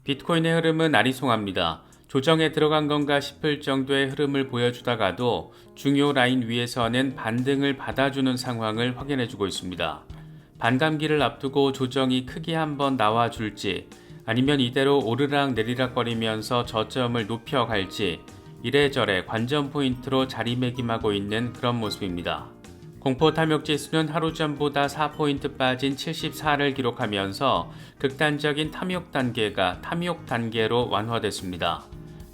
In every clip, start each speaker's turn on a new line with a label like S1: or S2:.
S1: 비트코인의 흐름은 아리송합니다. 조정에 들어간 건가 싶을 정도의 흐름을 보여주다가도 중요 라인 위에서는 반등을 받아주는 상황을 확인해주고 있습니다. 반감기를 앞두고 조정이 크게 한번 나와줄지 아니면 이대로 오르락 내리락 거리면서 저점을 높여갈지 이래저래 관전 포인트로 자리매김하고 있는 그런 모습입니다. 공포 탐욕 지수는 하루 전보다 4포인트 빠진 74를 기록하면서 극단적인 탐욕 단계가 탐욕 단계로 완화됐습니다.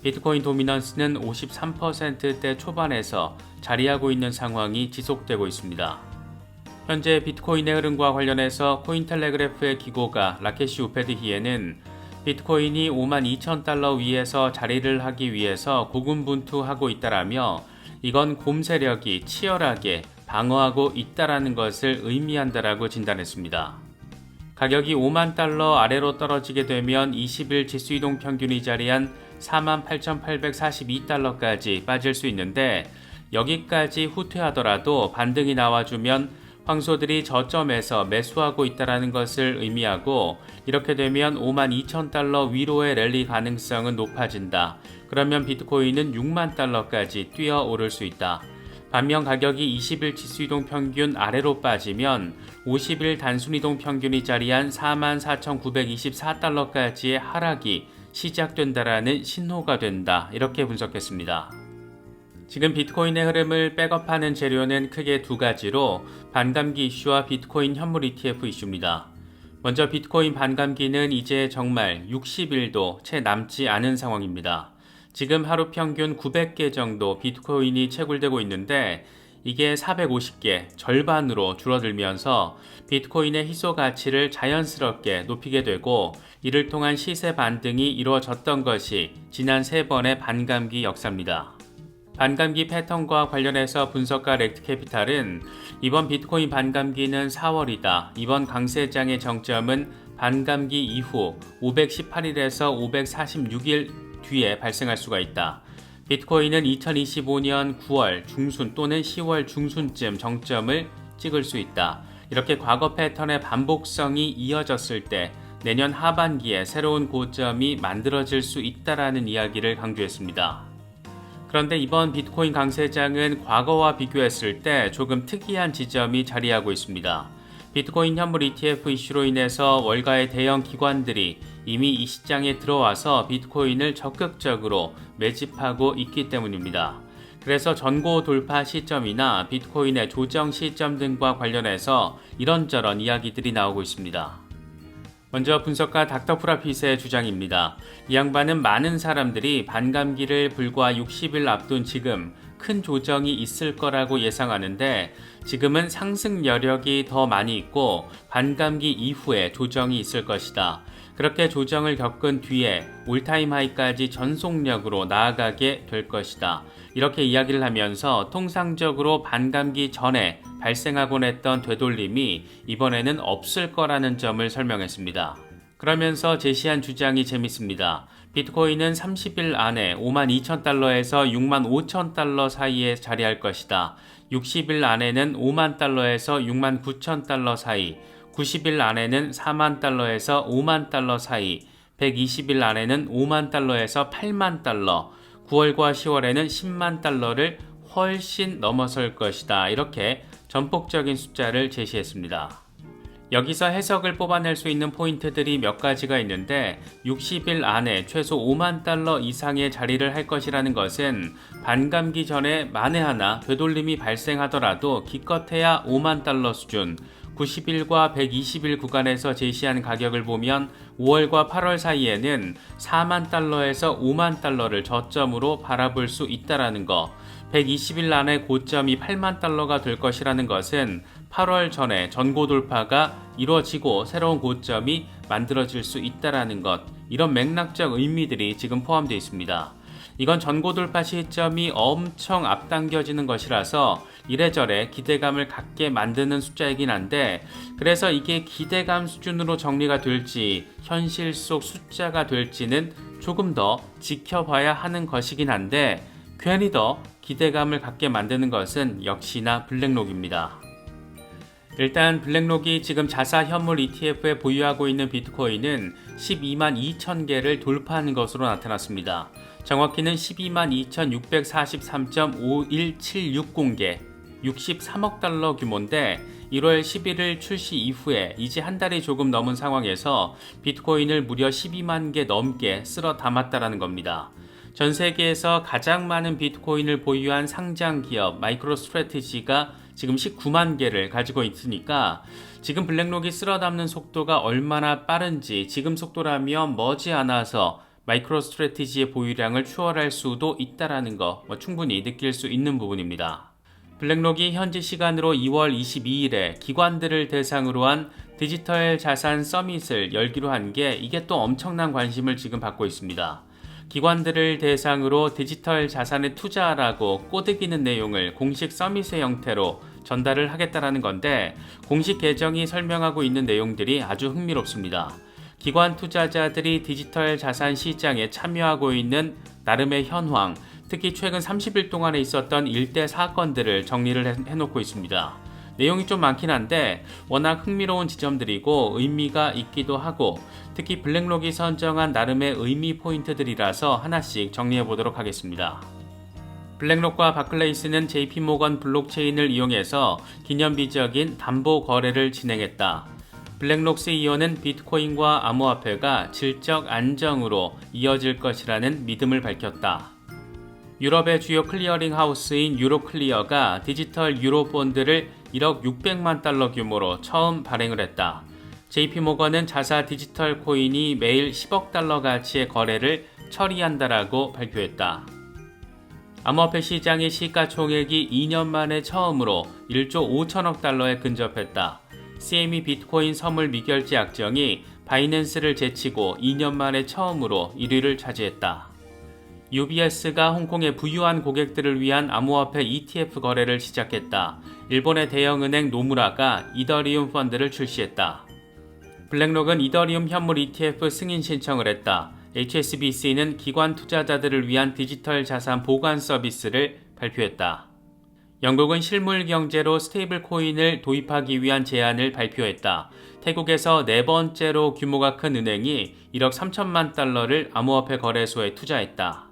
S1: 비트코인 도미넌스는 53%대 초반에서 자리하고 있는 상황이 지속되고 있습니다. 현재 비트코인의 흐름과 관련해서 코인텔레그래프의 기고가 라케시 우페드히에는 비트코인이 52,000달러 위에서 자리를 하기 위해서 고군분투하고 있다라며 이건 곰 세력이 치열하게 방어하고 있다라는 것을 의미한다라고 진단했습니다. 가격이 5만 달러 아래로 떨어지게 되면 20일 지수이동 평균이 자리한 48,842달러까지 빠질 수 있는데 여기까지 후퇴하더라도 반등이 나와주면 황소들이 저점에서 매수하고 있다는 것을 의미하고 이렇게 되면 52,000달러 위로의 랠리 가능성은 높아진다. 그러면 비트코인은 6만 달러까지 뛰어오를 수 있다. 반면 가격이 20일 지수이동 평균 아래로 빠지면 50일 단순이동 평균이 자리한 44,924달러까지의 하락이 시작된다라는 신호가 된다. 이렇게 분석했습니다. 지금 비트코인의 흐름을 백업하는 재료는 크게 두 가지로 반감기 이슈와 비트코인 현물 ETF 이슈입니다. 먼저 비트코인 반감기는 이제 정말 60일도 채 남지 않은 상황입니다. 지금 하루 평균 900개 정도 비트코인이 채굴되고 있는데 이게 450개 절반으로 줄어들면서 비트코인의 희소 가치를 자연스럽게 높이게 되고 이를 통한 시세 반등이 이루어졌던 것이 지난 3번의 반감기 역사입니다. 반감기 패턴과 관련해서 분석가 렉트캐피탈은 이번 비트코인 반감기는 4월이다. 이번 강세장의 정점은 반감기 이후 518일에서 546일 뒤에 발생할 수가 있다. 비트코인은 2025년 9월 중순 또는 10월 중순쯤 정점을 찍을 수 있다. 이렇게 과거 패턴의 반복성이 이어졌을 때 내년 하반기에 새로운 고점이 만들어질 수 있다라는 이야기를 강조했습니다. 그런데 이번 비트코인 강세장은 과거와 비교했을 때 조금 특이한 지점이 자리하고 있습니다. 비트코인 현물 ETF 이슈로 인해서 월가의 대형 기관들이 이미 이 시장에 들어와서 비트코인을 적극적으로 매집하고 있기 때문입니다. 그래서 전고 돌파 시점이나 비트코인의 조정 시점 등과 관련해서 이런저런 이야기들이 나오고 있습니다. 먼저 분석가 닥터 프라핏의 주장입니다. 이 양반은 많은 사람들이 반감기를 불과 60일 앞둔 지금 큰 조정이 있을 거라고 예상하는데 지금은 상승 여력이 더 많이 있고 반감기 이후에 조정이 있을 것이다. 그렇게 조정을 겪은 뒤에 올타임 하이까지 전속력으로 나아가게 될 것이다. 이렇게 이야기를 하면서 통상적으로 반감기 전에 발생하곤 했던 되돌림이 이번에는 없을 거라는 점을 설명했습니다. 그러면서 제시한 주장이 재밌습니다. 비트코인은 30일 안에 52,000달러에서 65,000달러 사이에 자리할 것이다. 60일 안에는 5만 달러에서 69,000달러 사이, 90일 안에는 4만 달러에서 5만 달러 사이, 120일 안에는 5만 달러에서 8만 달러, 9월과 10월에는 10만 달러를 훨씬 넘어설 것이다. 이렇게 전폭적인 숫자를 제시했습니다. 여기서 해석을 뽑아낼 수 있는 포인트들이 몇 가지가 있는데 60일 안에 최소 5만 달러 이상의 자리를 할 것이라는 것은 반감기 전에 만에 하나 되돌림이 발생하더라도 기껏해야 5만 달러 수준, 90일과 120일 구간에서 제시한 가격을 보면 5월과 8월 사이에는 4만 달러에서 5만 달러를 저점으로 바라볼 수 있다라는 거, 120일 안에 고점이 8만 달러가 될 것이라는 것은 8월 전에 전고 돌파가 이루어지고 새로운 고점이 만들어질 수 있다라는 것, 이런 맥락적 의미들이 지금 포함되어 있습니다. 이건 전고 돌파 시점이 엄청 앞당겨지는 것이라서 이래저래 기대감을 갖게 만드는 숫자이긴 한데 그래서 이게 기대감 수준으로 정리가 될지 현실 속 숫자가 될지는 조금 더 지켜봐야 하는 것이긴 한데 괜히 더 기대감을 갖게 만드는 것은 역시나 블랙록입니다. 일단 블랙록이 지금 자사 현물 ETF에 보유하고 있는 비트코인은 12만 2천 개를 돌파하는 것으로 나타났습니다. 정확히는 12만 2,643.51760개, 63억 달러 규모인데 1월 11일 출시 이후에 이제 한 달이 조금 넘은 상황에서 비트코인을 무려 12만 개 넘게 쓸어 담았다라는 겁니다. 전 세계에서 가장 많은 비트코인을 보유한 상장 기업 마이크로스트래티지가 지금 19만 개를 가지고 있으니까 지금 블랙록이 쓸어 담는 속도가 얼마나 빠른지 지금 속도라면 머지않아서 마이크로스트래티지의 보유량을 추월할 수도 있다라는 거 충분히 느낄 수 있는 부분입니다. 블랙록이 현지 시간으로 2월 22일에 기관들을 대상으로 한 디지털 자산 서밋을 열기로 한 게 이게 또 엄청난 관심을 지금 받고 있습니다. 기관들을 대상으로 디지털 자산에 투자하라고 꼬드기는 내용을 공식 서밋의 형태로 전달을 하겠다라는 건데 공식 계정이 설명하고 있는 내용들이 아주 흥미롭습니다. 기관 투자자들이 디지털 자산 시장에 참여하고 있는 나름의 현황, 특히 최근 30일 동안에 있었던 일대 사건들을 정리를 해놓고 있습니다. 내용이 좀 많긴 한데 워낙 흥미로운 지점들이고 의미가 있기도 하고 특히 블랙록이 선정한 나름의 의미 포인트들이라서 하나씩 정리해 보도록 하겠습니다. 블랙록과 바클레이스는 JP모건 블록체인을 이용해서 기념비적인 담보 거래를 진행했다. 블랙록 CEO는 비트코인과 암호화폐가 질적 안정으로 이어질 것이라는 믿음을 밝혔다. 유럽의 주요 클리어링 하우스인 유로클리어가 디지털 유로본드를 1억 600만 달러 규모로 처음 발행을 했다. JP모건은 자사 디지털 코인이 매일 10억 달러 가치의 거래를 처리한다라고 발표했다. 암호화폐 시장의 시가총액이 2년 만에 처음으로 1조 5천억 달러에 근접했다. CME 비트코인 선물 미결제 약정이 바이낸스를 제치고 2년 만에 처음으로 1위를 차지했다. UBS가 홍콩의 부유한 고객들을 위한 암호화폐 ETF 거래를 시작했다. 일본의 대형은행 노무라가 이더리움 펀드를 출시했다. 블랙록은 이더리움 현물 ETF 승인 신청을 했다. HSBC는 기관 투자자들을 위한 디지털 자산 보관 서비스를 발표했다. 영국은 실물 경제로 스테이블 코인을 도입하기 위한 제안을 발표했다. 태국에서 네 번째로 규모가 큰 은행이 1억 3천만 달러를 암호화폐 거래소에 투자했다.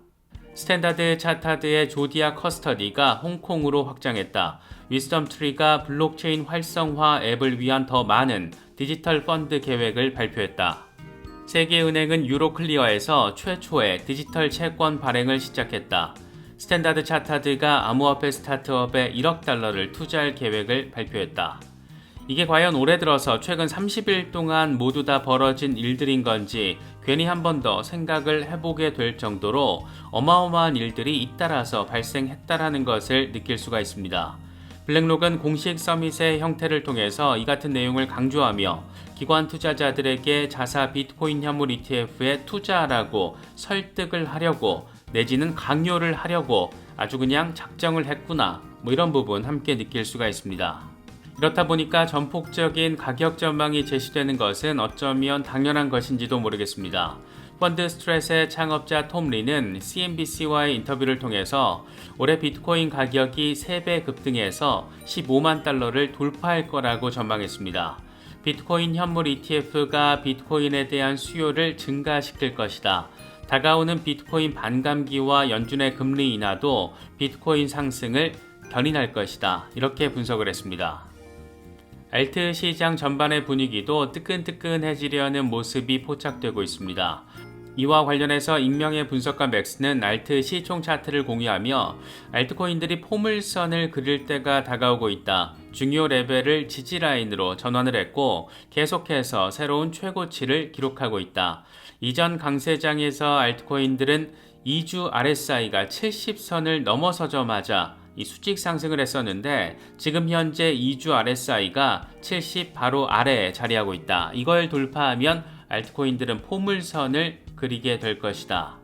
S1: 스탠다드 차타드의 조디아 커스터디가 홍콩으로 확장했다. 위스덤 트리가 블록체인 활성화 앱을 위한 더 많은 디지털 펀드 계획을 발표했다. 세계은행은 유로클리어에서 최초의 디지털 채권 발행을 시작했다. 스탠다드 차타드가 암호화폐 스타트업에 1억 달러를 투자할 계획을 발표했다. 이게 과연 올해 들어서 최근 30일 동안 모두 다 벌어진 일들인 건지 괜히 한 번 더 생각을 해보게 될 정도로 어마어마한 일들이 잇따라서 발생했다라는 것을 느낄 수가 있습니다. 블랙록은 공식 서밋의 형태를 통해서 이 같은 내용을 강조하며 기관 투자자들에게 자사 비트코인 현물 ETF에 투자하라고 설득을 하려고 내지는 강요를 하려고 아주 그냥 작정을 했구나 이런 부분 함께 느낄 수가 있습니다. 이렇다 보니까 전폭적인 가격 전망이 제시되는 것은 어쩌면 당연한 것인지도 모르겠습니다. 펀드 스트레스의 창업자 톰 리는 CNBC와의 인터뷰를 통해서 올해 비트코인 가격이 3배 급등해서 15만 달러를 돌파할 거라고 전망했습니다. 비트코인 현물 ETF가 비트코인에 대한 수요를 증가시킬 것이다. 다가오는 비트코인 반감기와 연준의 금리 인하도 비트코인 상승을 견인할 것이다. 이렇게 분석을 했습니다. 알트 시장 전반의 분위기도 뜨끈뜨끈해지려는 모습이 포착되고 있습니다. 이와 관련해서 익명의 분석가 맥스는 알트 시총 차트를 공유하며 알트코인들이 포물선을 그릴 때가 다가오고 있다. 중요 레벨을 지지라인으로 전환을 했고 계속해서 새로운 최고치를 기록하고 있다. 이전 강세장에서 알트코인들은 2주 RSI가 70선을 넘어서자마자 이 수직 상승을 했었는데 지금 현재 2주 RSI가 70 바로 아래에 자리하고 있다. 이걸 돌파하면 알트코인들은 포물선을 그리게 될 것이다.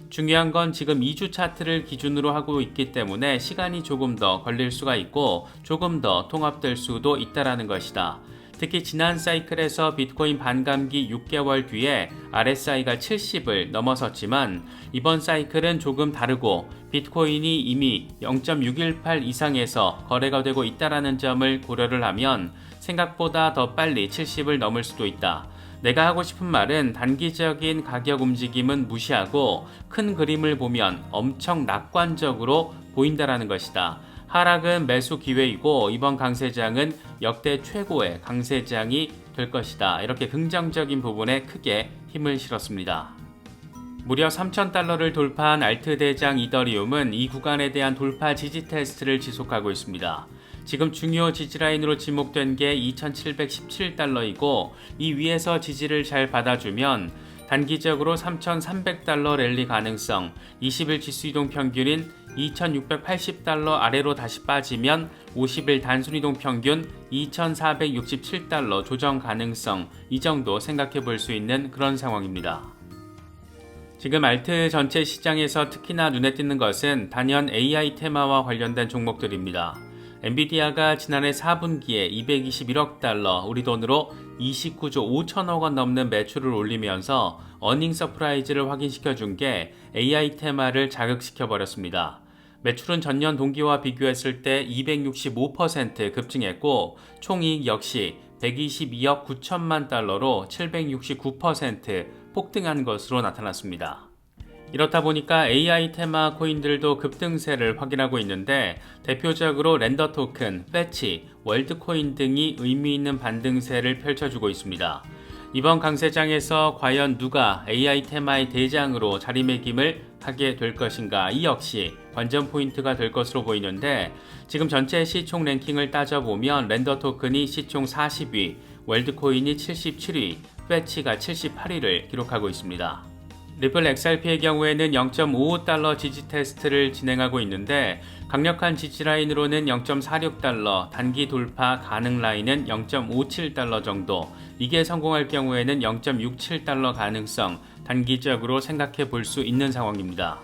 S1: 중요한 건 지금 2주 차트를 기준으로 하고 있기 때문에 시간이 조금 더 걸릴 수가 있고 조금 더 통합될 수도 있다라는 것이다. 특히 지난 사이클에서 비트코인 반감기 6개월 뒤에 RSI가 70을 넘어섰지만 이번 사이클은 조금 다르고 비트코인이 이미 0.618 이상에서 거래가 되고 있다는 점을 고려를 하면 생각보다 더 빨리 70을 넘을 수도 있다. 내가 하고 싶은 말은 단기적인 가격 움직임은 무시하고 큰 그림을 보면 엄청 낙관적으로 보인다라는 것이다. 하락은 매수 기회이고 이번 강세장은 역대 최고의 강세장이 될 것이다. 이렇게 긍정적인 부분에 크게 힘을 실었습니다. 무려 3,000달러를 돌파한 알트 대장 이더리움은 이 구간에 대한 돌파 지지 테스트를 지속하고 있습니다. 지금 중요 지지라인으로 지목된 게 2,717달러이고 이 위에서 지지를 잘 받아주면 단기적으로 3,300달러 랠리 가능성, 20일 지수이동 평균인 2,680달러 아래로 다시 빠지면 50일 단순이동 평균 2,467달러 조정 가능성, 이 정도 생각해 볼 수 있는 그런 상황입니다. 지금 알트 전체 시장에서 특히나 눈에 띄는 것은 단연 AI 테마와 관련된 종목들입니다. 엔비디아가 지난해 4분기에 221억 달러, 우리 돈으로 29조 5천억 원 넘는 매출을 올리면서 어닝 서프라이즈를 확인시켜 준 게 AI 테마를 자극시켜 버렸습니다. 매출은 전년 동기와 비교했을 때 265% 급증했고 총이익 역시 122억 9천만 달러로 769% 폭등한 것으로 나타났습니다. 이렇다 보니까 AI 테마 코인들도 급등세를 확인하고 있는데 대표적으로 렌더 토큰, 패치, 월드코인 등이 의미 있는 반등세를 펼쳐주고 있습니다. 이번 강세장에서 과연 누가 AI 테마의 대장으로 자리매김을 하게 될 것인가, 이 역시 관전 포인트가 될 것으로 보이는데 지금 전체 시총 랭킹을 따져보면 렌더 토큰이 시총 40위, 월드코인이 77위, 패치가 78위를 기록하고 있습니다. 리플 XRP의 경우에는 0.55달러 지지 테스트를 진행하고 있는데 강력한 지지 라인으로는 0.46달러, 단기 돌파 가능 라인은 0.57달러 정도, 이게 성공할 경우에는 0.67달러 가능성, 단기적으로 생각해 볼 수 있는 상황입니다.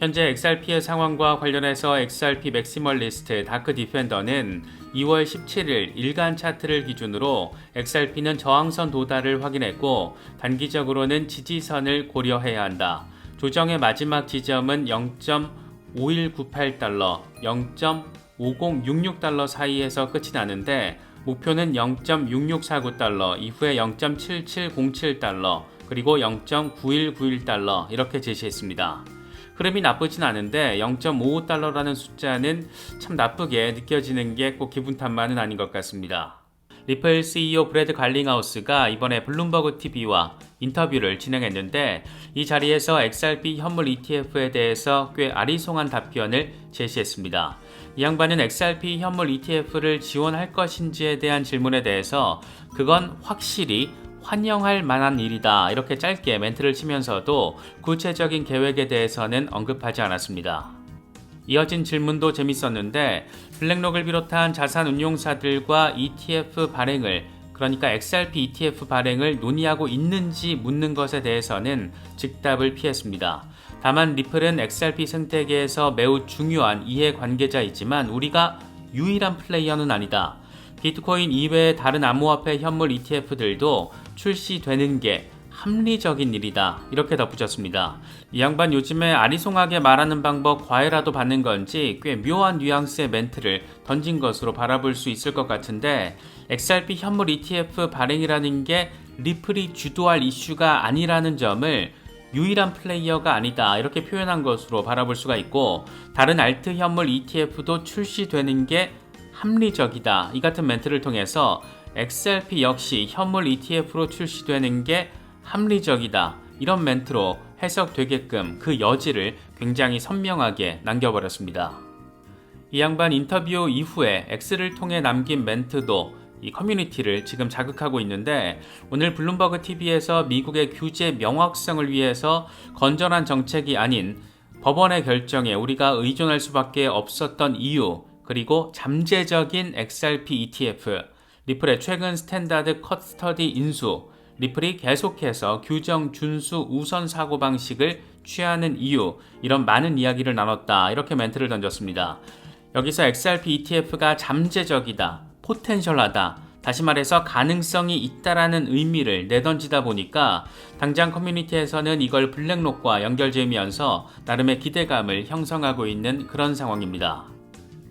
S1: 현재 XRP의 상황과 관련해서 XRP 맥시멀리스트 다크 디펜더는 2월 17일 일간 차트를 기준으로 XRP는 저항선 도달을 확인했고 단기적으로는 지지선을 고려해야 한다. 조정의 마지막 지점은 0.5198달러, 0.5066달러 사이에서 끝이 나는데 목표는 0.6649달러, 이후에 0.7707달러, 그리고 0.9191달러 이렇게 제시했습니다. 흐름이 나쁘진 않은데 0.55달러라는 숫자는 참 나쁘게 느껴지는 게 꼭 기분 탓만은 아닌 것 같습니다. 리플 CEO 브래드 갈링하우스가 이번에 블룸버그 TV와 인터뷰를 진행했는데 이 자리에서 XRP 현물 ETF에 대해서 꽤 아리송한 답변을 제시했습니다. 이 양반은 XRP 현물 ETF를 지원할 것인지에 대한 질문에 대해서 그건 확실히 환영할 만한 일이다, 이렇게 짧게 멘트를 치면서도 구체적인 계획에 대해서는 언급하지 않았습니다. 이어진 질문도 재밌었는데 블랙록을 비롯한 자산 운용사들과 ETF 발행을, 그러니까 XRP ETF 발행을 논의하고 있는지 묻는 것에 대해서는 즉답을 피했습니다. 다만 리플은 XRP 생태계에서 매우 중요한 이해관계자이지만 우리가 유일한 플레이어는 아니다. 비트코인 이외의 다른 암호화폐 현물 ETF들도 출시되는 게 합리적인 일이다, 이렇게 덧붙였습니다. 이 양반 요즘에 아리송하게 말하는 방법 과외라도 받는 건지 꽤 묘한 뉘앙스의 멘트를 던진 것으로 바라볼 수 있을 것 같은데 XRP 현물 ETF 발행이라는 게 리플이 주도할 이슈가 아니라는 점을 유일한 플레이어가 아니다, 이렇게 표현한 것으로 바라볼 수가 있고 다른 알트 현물 ETF도 출시되는 게 합리적이다, 이 같은 멘트를 통해서 XRP 역시 현물 ETF로 출시되는 게 합리적이다, 이런 멘트로 해석되게끔 그 여지를 굉장히 선명하게 남겨버렸습니다. 이 양반 인터뷰 이후에 X를 통해 남긴 멘트도 이 커뮤니티를 지금 자극하고 있는데 오늘 블룸버그 TV에서 미국의 규제 명확성을 위해서 건전한 정책이 아닌 법원의 결정에 우리가 의존할 수밖에 없었던 이유, 그리고 잠재적인 XRP ETF, 리플의 최근 스탠다드 커스터디 인수, 리플이 계속해서 규정 준수 우선 사고방식을 취하는 이유, 이런 많은 이야기를 나눴다, 이렇게 멘트를 던졌습니다. 여기서 XRP ETF가 잠재적이다, 포텐셜하다, 다시 말해서 가능성이 있다라는 의미를 내던지다 보니까 당장 커뮤니티에서는 이걸 블랙록과 연결지으면서 나름의 기대감을 형성하고 있는 그런 상황입니다.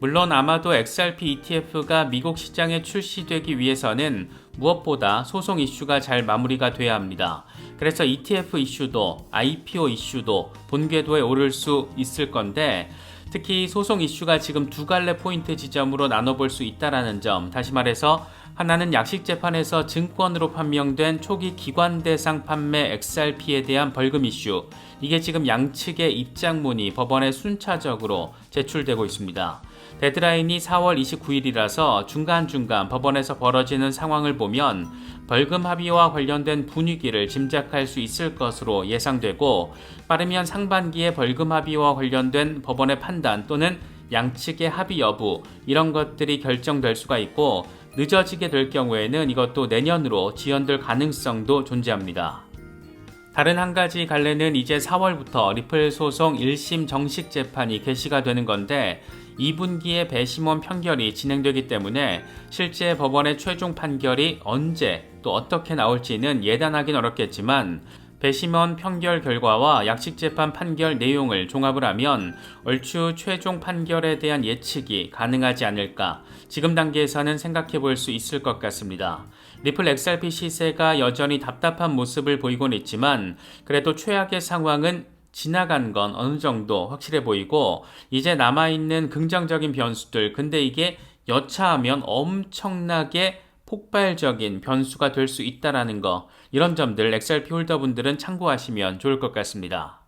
S1: 물론 아마도 XRP ETF가 미국 시장에 출시되기 위해서는 무엇보다 소송 이슈가 잘 마무리가 돼야 합니다. 그래서 ETF 이슈도 IPO 이슈도 본궤도에 오를 수 있을 건데 특히 소송 이슈가 지금 두 갈래 포인트 지점으로 나눠볼 수 있다는 점, 다시 말해서 하나는 약식재판에서 증권으로 판명된 초기 기관 대상 판매 XRP에 대한 벌금 이슈, 이게 지금 양측의 입장문이 법원에 순차적으로 제출되고 있습니다. 데드라인이 4월 29일이라서 중간중간 법원에서 벌어지는 상황을 보면 벌금 합의와 관련된 분위기를 짐작할 수 있을 것으로 예상되고, 빠르면 상반기에 벌금 합의와 관련된 법원의 판단 또는 양측의 합의 여부, 이런 것들이 결정될 수가 있고, 늦어지게 될 경우에는 이것도 내년으로 지연될 가능성도 존재합니다. 다른 한 가지 갈래는 이제 4월부터 리플 소송 1심 정식 재판이 개시가 되는 건데 2분기에 배심원 판결이 진행되기 때문에 실제 법원의 최종 판결이 언제 또 어떻게 나올지는 예단하긴 어렵겠지만 배심원 판결 결과와 약식재판 판결 내용을 종합을 하면 얼추 최종 판결에 대한 예측이 가능하지 않을까, 지금 단계에서는 생각해 볼 수 있을 것 같습니다. 리플 XRP 시세가 여전히 답답한 모습을 보이곤 있지만 그래도 최악의 상황은 지나간 건 어느 정도 확실해 보이고, 이제 남아있는 긍정적인 변수들, 근데 이게 여차하면 엄청나게 폭발적인 변수가 될 수 있다는 거, 이런 점들 XRP 홀더분들은 참고하시면 좋을 것 같습니다.